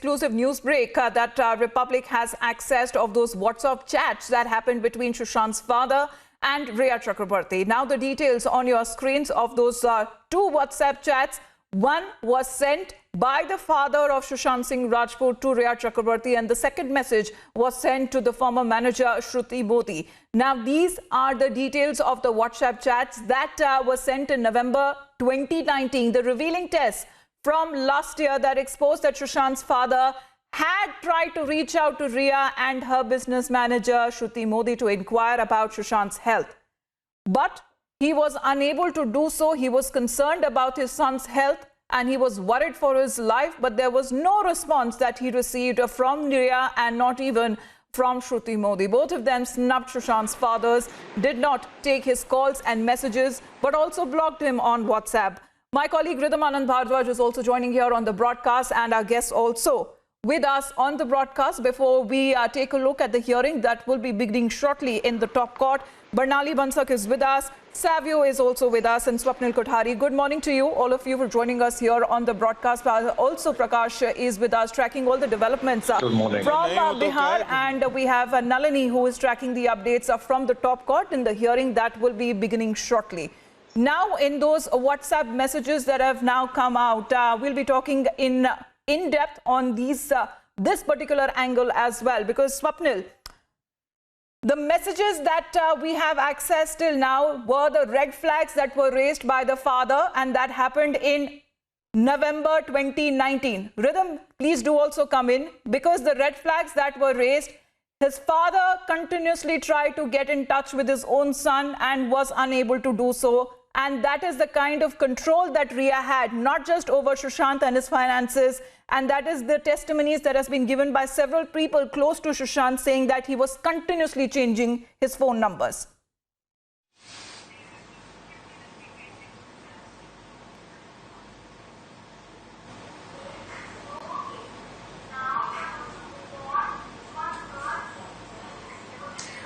exclusive news break that Republic has accessed of those WhatsApp chats that happened between Sushant's father and Rhea Chakraborty. Now the details on your screens of those two WhatsApp chats. One was sent by the father of Sushant Singh Rajput to Rhea Chakraborty, and the second message was sent to the former manager Shruti Modi. Now these are the details of the WhatsApp chats that were sent in November 2019. The revealing tests from last year that exposed that Sushant's father had tried to reach out to Rhea and her business manager Shruti Modi to inquire about Sushant's health. But he was unable to do so. He was concerned about his son's health and he was worried for his life, but there was no response that he received from Rhea and not even from Shruti Modi. Both of them snubbed Sushant's fathers, did not take his calls and messages, but also blocked him on WhatsApp. My colleague Ridham Anand Bhardwaj is also joining here on the broadcast, and our guests also with us on the broadcast. Before we take a look at the hearing that will be beginning shortly in the top court, Barnali Bansak is with us, Savio is also with us, and Swapnil Kothari. Good morning to you, all of you, for joining us here on the broadcast. Also, Prakash is with us, tracking all the developments from Bihar, and we have Nalini, who is tracking the updates from the top court in the hearing that will be beginning shortly. Now, in those WhatsApp messages that have now come out, we'll be talking in depth on this particular angle as well, because Swapnil, the messages that we have access till now were the red flags that were raised by the father, and that happened in November 2019. Rhythm, please do also come in, because the red flags that were raised, his father continuously tried to get in touch with his own son and was unable to do so. And that is the kind of control that Rhea had, not just over Sushant and his finances. And that is the testimonies that has been given by several people close to Sushant, saying that he was continuously changing his phone numbers.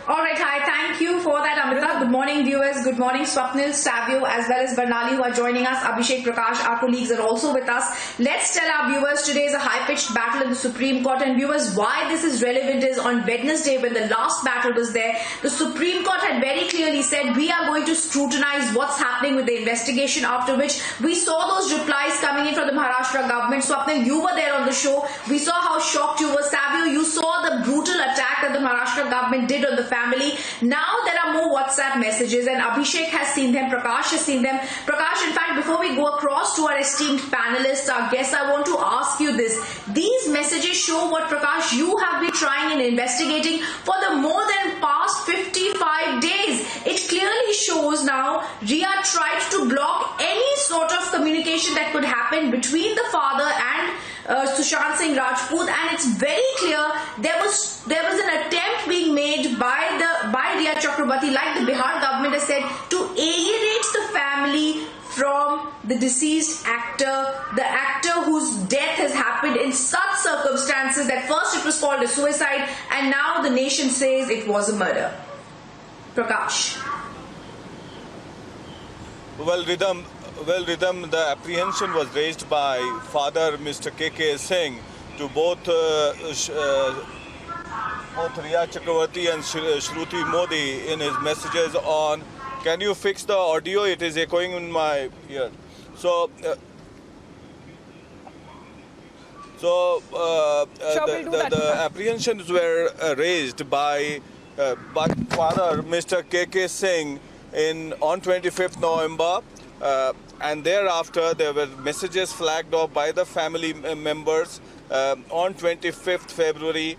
All right, hi, thank you for that, Amrita. Good morning, viewers. Good morning, Swapnil, Savio, as well as Barnali, who are joining us. Abhishek, Prakash, our colleagues are also with us. Let's tell our viewers today is a high-pitched battle in the Supreme Court. And viewers, why this is relevant is on Wednesday, when the last battle was there, the Supreme Court had very clearly said, we are going to scrutinize what's happening with the investigation, after which we saw those replies coming in from the Maharashtra government. Swapnil, you were there on the show. We saw how shocked you were. Savio, you saw the brutal attack that the Maharashtra government did on the family. Now there are more WhatsApp messages, and Abhishek has seen them, Prakash has seen them. Prakash, in fact, before we go across to our esteemed panelists, our guests, I want to ask you this. These messages show what, Prakash, you have been trying and investigating for the more than past 55 days. It clearly shows now Rhea tried to block any sort of communication that could happen between the father and Sushant Singh Rajput, and it's very clear there was an attempt being made by Rhea Chakraborty, like the Bihar government has said, to alienate the family from the deceased actor, the actor whose death has happened in such circumstances that first it was called a suicide and now the nation says it was a murder. Prakash. Well, Rhythm, the apprehension was raised by Father Mr. K.K. Singh to both Rhea Chakraborty and Shruti Modi in his messages on, can you fix the audio? It is echoing in my ear. So, the apprehensions were raised by Father Mr. K.K. Singh on 25th November. And thereafter, there were messages flagged off by the family members on 25th February,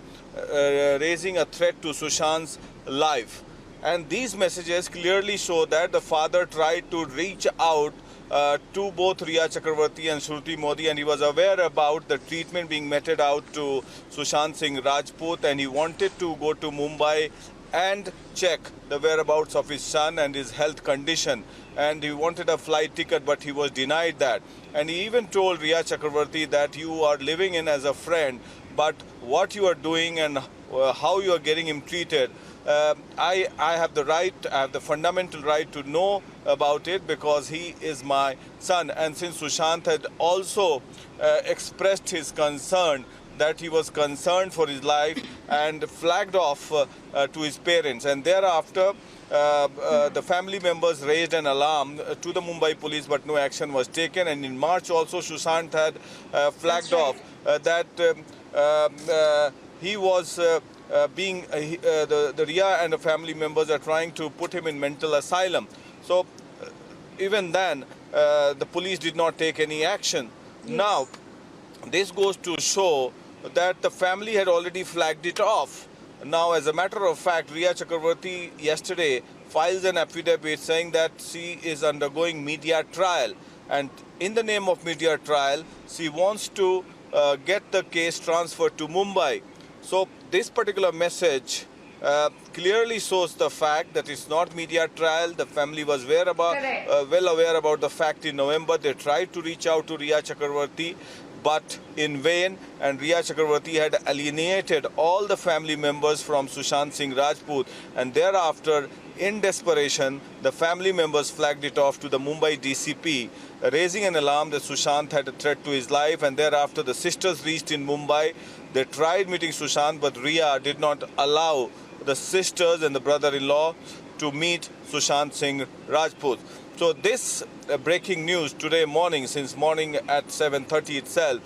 raising a threat to Sushant's life. And these messages clearly show that the father tried to reach out to both Rhea Chakraborty and Shruti Modi, and he was aware about the treatment being meted out to Sushant Singh Rajput, and he wanted to go to Mumbai and check the whereabouts of his son and his health condition. And he wanted a flight ticket, but he was denied that. And he even told Rhea Chakraborty that you are living in as a friend, but what you are doing and how you are getting him treated, I have the right, I have the fundamental right to know about it because he is my son. And since Sushant had also expressed his concern that he was concerned for his life and flagged off to his parents. And thereafter, the family members raised an alarm to the Mumbai police, but no action was taken. And in March also, Sushant had flagged off that he was the Rhea and the family members are trying to put him in mental asylum. So even then, the police did not take any action. Yes. Now, this goes to show that the family had already flagged it off. Now, as a matter of fact, Rhea Chakraborty yesterday files an affidavit saying that she is undergoing media trial. And in the name of media trial, she wants to get the case transferred to Mumbai. So this particular message clearly shows the fact that it's not media trial. The family was well aware about the fact in November. They tried to reach out to Rhea Chakraborty, but in vain, and Rhea Chakraborty had alienated all the family members from Sushant Singh Rajput, and thereafter, in desperation, the family members flagged it off to the Mumbai DCP, raising an alarm that Sushant had a threat to his life, and thereafter the sisters reached in Mumbai. They tried meeting Sushant, but Rhea did not allow the sisters and the brother-in-law to meet Sushant Singh Rajput. So this breaking news today morning, since morning at 7:30 itself,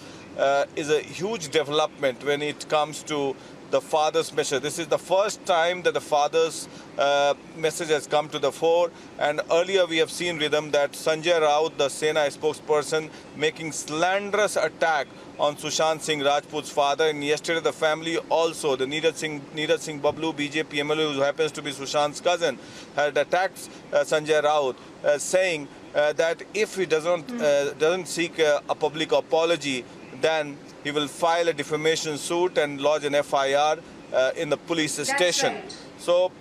is a huge development when it comes to the father's message. This is the first time that the father's message has come to the fore. And earlier we have seen rhythm that Sanjay Raut, the Sena spokesperson, making slanderous attack on Sushant Singh Rajput's father. And yesterday the family also, the Neeraj Singh Bablu, BJP MLA, who happens to be Sushant's cousin, had attacked Sanjay Raut, saying that if he doesn't seek a public apology, then he will file a defamation suit and lodge an FIR in the police station. Right. So,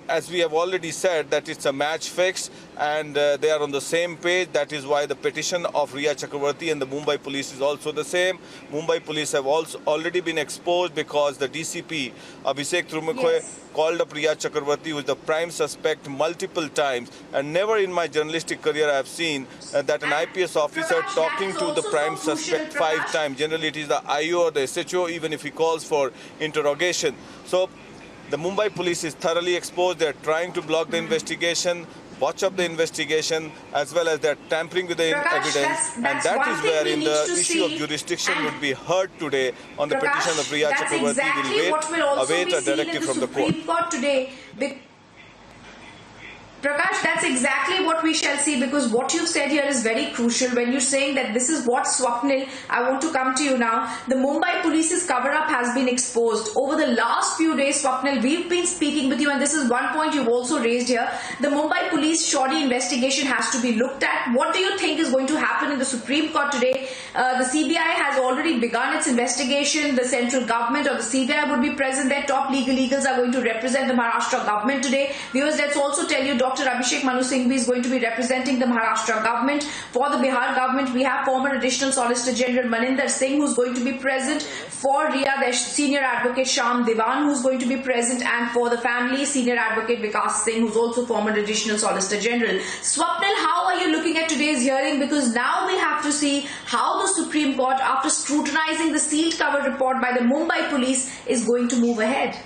as we have already said, that it's a match fixed, and they are on the same page. That is why the petition of Rhea Chakraborty and the Mumbai police is also the same. Mumbai police have also already been exposed because the DCP, Abhishek Trumukhoe, called up Rhea Chakraborty, who is the prime suspect, multiple times. And never in my journalistic career I have seen that an IPS officer Prakash, talking to the prime so suspect crucial, 5 times. Generally it is the IO or the SHO, even if he calls for interrogation. So the Mumbai police is thoroughly exposed. They are trying to block the investigation, watch up the investigation, as well as they're tampering with the Prakash, evidence. that's And that one is thing where we in need the to issue of see. jurisdiction And would be heard today on the Prakash, petition of Rhea that's Chakraborty. exactly what will also Await be a seen directive in the from the court. Supreme Court today. Prakash, that's exactly what we shall see, because what you've said here is very crucial. When you're saying that this is what Swapnil, I want to come to you now. The Mumbai police's cover-up has been exposed. Over the last few days, Swapnil, we've been speaking with you, and this is one point you've also raised here. The Mumbai police shoddy investigation has to be looked at. What do you think is going to happen in the Supreme Court today? The CBI has already begun its investigation. The central government or the CBI would be present there. Top legal eagles are going to represent the Maharashtra government today. Viewers, let's also tell you, Dr. Abhishek Manu Singhvi is going to be representing the Maharashtra government. For the Bihar government, we have former Additional Solicitor General Maninder Singh, who's going to be present. For Rhea, there's Senior Advocate Sham Diwan, who's going to be present. And for the family, Senior Advocate Vikas Singh, who's also former Additional Solicitor General. Swapnil, how are you looking at today's hearing? Because now we have to see how the Supreme Court, after scrutinizing the sealed cover report by the Mumbai police, is going to move ahead.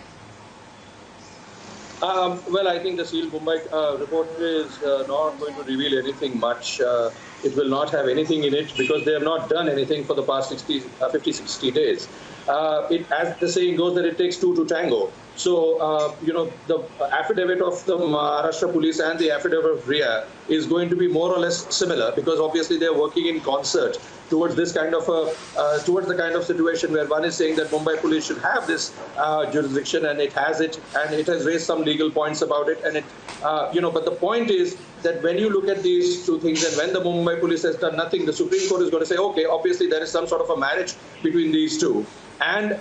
Well, I think the sealed Mumbai report is not going to reveal anything much. It will not have anything in it because they have not done anything for the past 50-60 days. As the saying goes, that it takes two to tango. So, the affidavit of the Maharashtra police and the affidavit of Rhea is going to be more or less similar, because obviously they are working in concert towards this kind of towards the kind of situation where one is saying that Mumbai police should have this jurisdiction, and it has it, and it has raised some legal points about it, and it but the point is that when you look at these two things, and when the Mumbai police has done nothing, the Supreme Court is going to say, okay, obviously there is some sort of a marriage between these two, and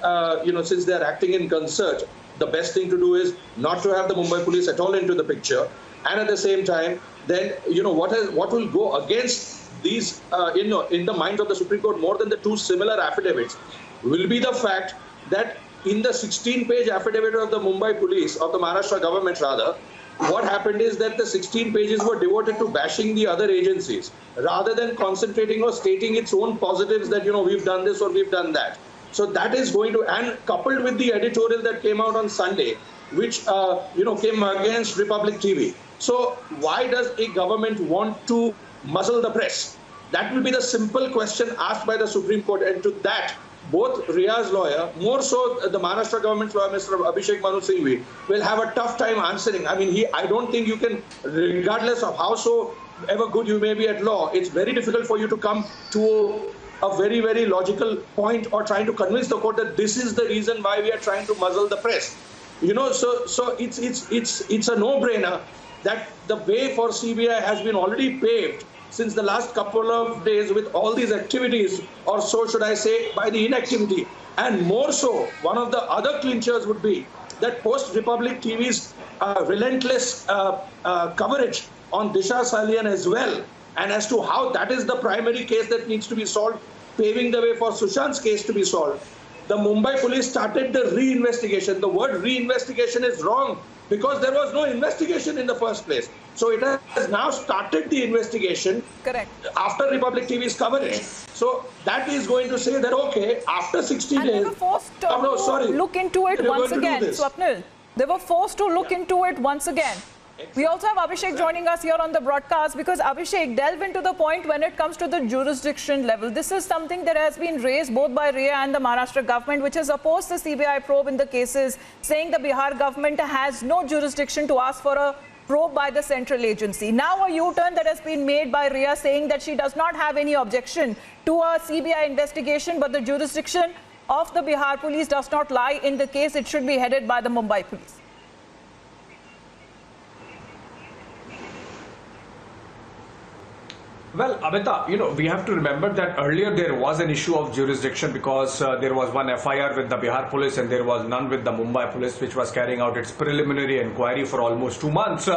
since they are acting in concert, the best thing to do is not to have the Mumbai police at all into the picture, and at the same time, then what will go against these in the minds of the Supreme Court more than the two similar affidavits will be the fact that in the 16-page affidavit of the Mumbai police, of the Maharashtra government rather, what happened is that the 16 pages were devoted to bashing the other agencies rather than concentrating or stating its own positives that, we've done this or we've done that. So that is going to, and coupled with the editorial that came out on Sunday, which, came against Republic TV. So why does a government want to muzzle the press? That will be the simple question asked by the Supreme Court. And to that, both Rhea's lawyer, more so the Maharashtra government's lawyer, Mr. Abhishek Manu Singhvi, will have a tough time answering. I mean, I don't think you can, regardless of how so ever good you may be at law, it's very difficult for you to come to a very, very logical point or trying to convince the court that this is the reason why we are trying to muzzle the press. So it's a no-brainer that the way for CBI has been already paved since the last couple of days with all these activities, or so should I say, by the inactivity. And more so, one of the other clinchers would be that post-Republic TV's relentless coverage on Disha Salian as well, and as to how that is the primary case that needs to be solved, paving the way for Sushant's case to be solved. The Mumbai police started the re-investigation. The word re-investigation is wrong because there was no investigation in the first place. So it has now started the investigation. Correct. After Republic TV's coverage. So that is going to say that, okay, after 60 days... they were forced to look into it once again, Swapnil. They were forced to look into it once again. We also have Abhishek joining us here on the broadcast because, Abhishek, delve into the point when it comes to the jurisdiction level. This is something that has been raised both by Rhea and the Maharashtra government, which has opposed the CBI probe in the cases, saying the Bihar government has no jurisdiction to ask for a probe by the central agency. Now a U-turn that has been made by Rhea saying that she does not have any objection to a CBI investigation, but the jurisdiction of the Bihar police does not lie in the case. It should be headed by the Mumbai police. Well, Amita, we have to remember that earlier there was an issue of jurisdiction because there was one FIR with the Bihar police and there was none with the Mumbai police, which was carrying out its preliminary inquiry for almost 2 months.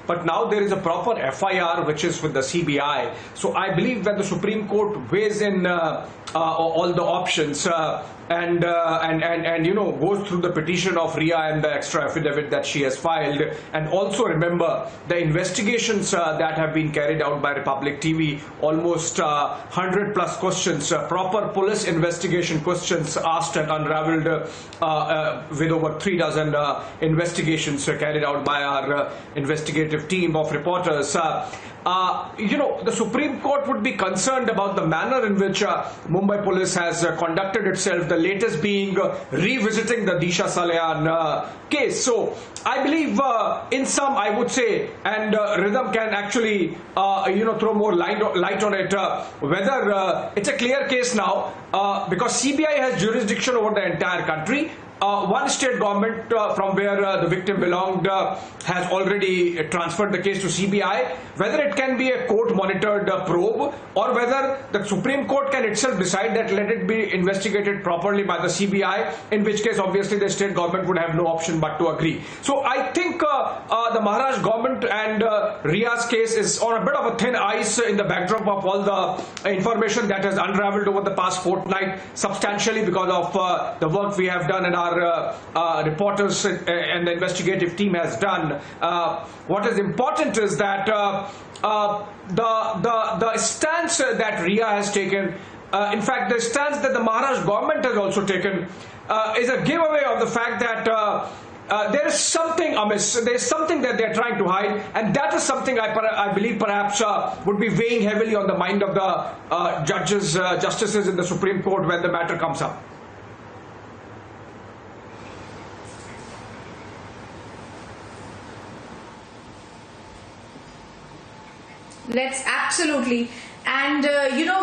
But now there is a proper FIR which is with the CBI. So I believe that the Supreme Court weighs in all the options and goes through the petition of Rhea and the extra affidavit that she has filed. And also remember the investigations that have been carried out by Republic TV, almost 100 plus questions, proper police investigation questions asked and unraveled with over 3 dozen investigations carried out by our investigative team of reporters. The Supreme Court would be concerned about the manner in which Mumbai police has conducted itself, the latest being revisiting the Disha Salian case. So I believe in some, I would say, and Rhythm can actually, throw more light on it, whether it's a clear case now because CBI has jurisdiction over the entire country. One state government from where the victim belonged has already transferred the case to CBI. Whether it can be a court-monitored probe or whether the Supreme Court can itself decide that let it be investigated properly by the CBI, in which case obviously the state government would have no option but to agree. So I think the Maharashtra government and Rhea's case is on a bit of a thin ice in the backdrop of all the information that has unraveled over the past fortnight substantially because of the work we have done and our reporters and the investigative team has done. What is important is that the stance that Rhea has taken, in fact the stance that the Maharashtra government has also taken is a giveaway of the fact that there is something amiss, there is something that they are trying to hide, and that is something I believe perhaps would be weighing heavily on the mind of the justices in the Supreme Court when the matter comes up. Let's absolutely. And,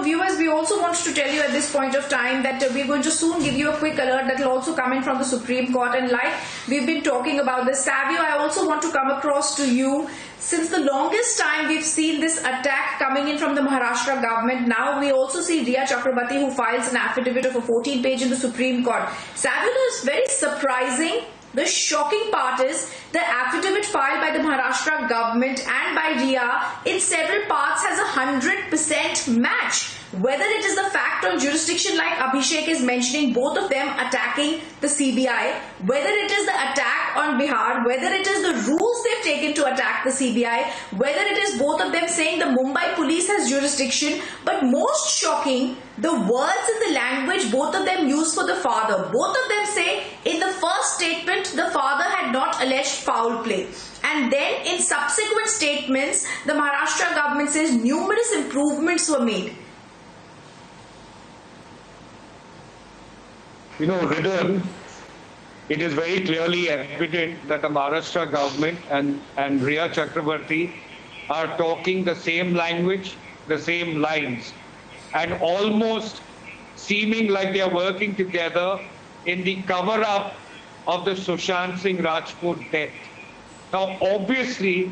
viewers, we also want to tell you at this point of time that we're going to soon give you a quick alert that will also come in from the Supreme Court. And like we've been talking about this, Savio, I also want to come across to you. Since the longest time we've seen this attack coming in from the Maharashtra government, now we also see Rhea Chakraborty who files an affidavit of a 14-page in the Supreme Court. Savio, is very surprising The shocking part is the affidavit filed by the Maharashtra government and by Rhea in several parts has 100% match. Whether it is the fact on jurisdiction like Abhishek is mentioning, both of them attacking the CBI, whether it is the attack on Bihar, whether it is the rules they've taken to attack the CBI, whether it is both of them saying the Mumbai police has jurisdiction, but most shocking, the words and the language both of them use for the father. Both of them say in the first statement the father had not alleged foul play. And then in subsequent statements, the Maharashtra government says numerous improvements were made. You know, Ridwan, it is very clearly evident that the Maharashtra government and Rhea Chakraborty are talking the same language, the same lines, and almost seeming like they are working together in the cover-up of the Sushant Singh Rajput death. Now, obviously,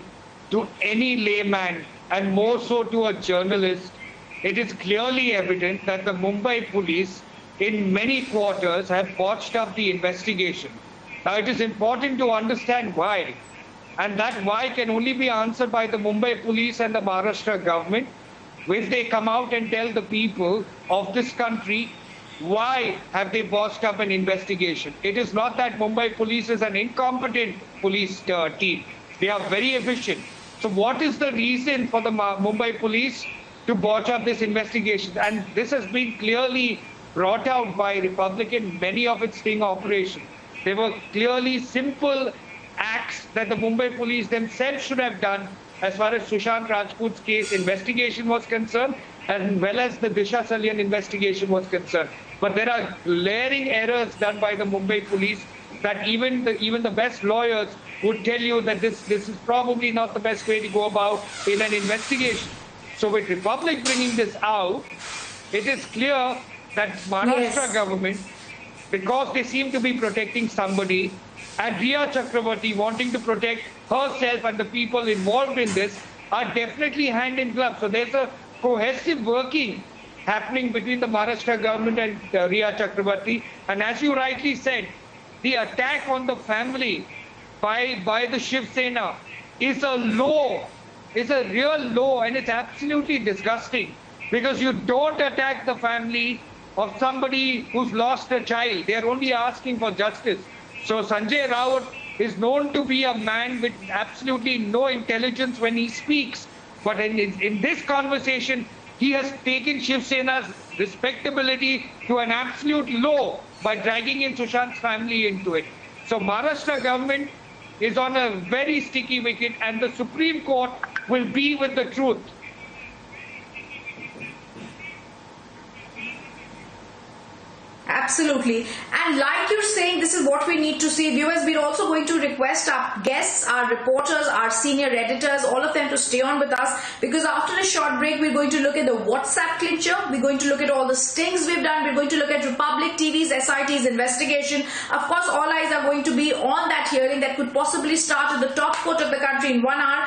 to any layman, and more so to a journalist, it is clearly evident that the Mumbai police in many quarters have botched up the investigation. Now, it is important to understand why. And that why can only be answered by the Mumbai police and the Maharashtra government if they come out and tell the people of this country why have they botched up an investigation. It is not that Mumbai police is an incompetent police team. They are very efficient. So what is the reason for the Mumbai police to botch up this investigation? And this has been clearly brought out by Republican, many of its sting operations. They were clearly simple acts that the Mumbai police themselves should have done as far as Sushant Rajput's case investigation was concerned, as well as the Disha Salyan investigation was concerned. But there are glaring errors done by the Mumbai police that even the best lawyers would tell you that this is probably not the best way to go about in an investigation. So with Republic bringing this out, it is clear that Maharashtra government, because they seem to be protecting somebody, and Rhea Chakraborty wanting to protect herself and the people involved in this, are definitely hand in glove. So there's a cohesive working happening between the Maharashtra government and Rhea Chakraborty. And as you rightly said, the attack on the family by the Shiv Sena is a low, is a real low, and it's absolutely disgusting, because you don't attack the family of somebody who's lost a child. They're only asking for justice. So Sanjay Raut is known to be a man with absolutely no intelligence when he speaks. But in this conversation, he has taken Shiv Sena's respectability to an absolute low by dragging in Sushant's family into it. So Maharashtra government is on a very sticky wicket, and the Supreme Court will be with the truth. Absolutely. And like you're saying, this is what we need to see. Viewers, we're also going to request our guests, our reporters, our senior editors, all of them to stay on with us, because after a short break, we're going to look at the WhatsApp clincher. We're going to look at all the stings we've done. We're going to look at Republic TV's SIT's investigation. Of course, all eyes are going to be on that hearing that could possibly start at the top court of the country in 1 hour.